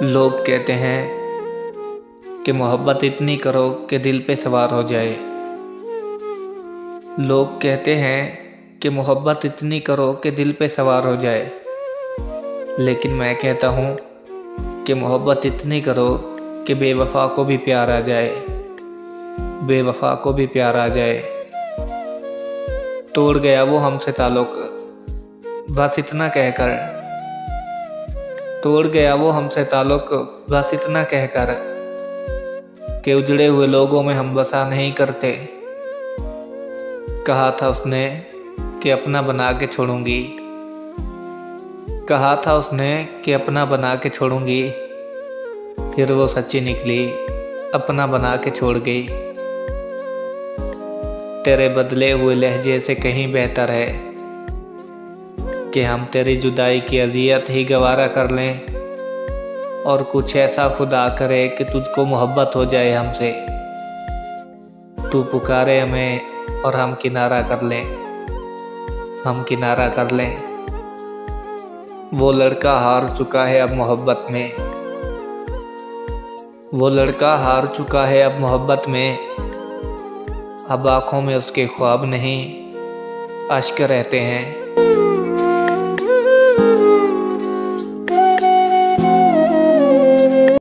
लोग कहते हैं कि मोहब्बत इतनी करो कि दिल पे सवार हो जाए। लोग कहते हैं कि मोहब्बत इतनी करो कि दिल पे सवार हो जाए। लेकिन मैं कहता हूँ कि मोहब्बत इतनी करो कि बेवफा को भी प्यार आ जाए। बेवफा को भी प्यार आ जाए। तोड़ गया वो हमसे ताल्लुक, बस इतना कहकर। तोड़ गया वो हमसे ताल्लुक, बस इतना कहकर कि उजड़े हुए लोगों में हम बसा नहीं करते। कहा था उसने कि अपना बना के छोड़ूंगी। कहा था उसने कि अपना बना के छोड़ूंगी। फिर वो सच्ची निकली, अपना बना के छोड़ गई। तेरे बदले हुए लहजे से कहीं बेहतर है कि हम तेरी जुदाई की अज़ियत ही गवारा कर लें, और कुछ ऐसा खुदा करे कि तुझको मोहब्बत हो जाए हमसे। तू पुकारे हमें और हम किनारा कर लें, हम किनारा कर लें। वो लड़का हार चुका है अब मोहब्बत में। वो लड़का हार चुका है अब मोहब्बत में। अब आँखों में उसके ख्वाब नहीं, अश्क रहते हैं।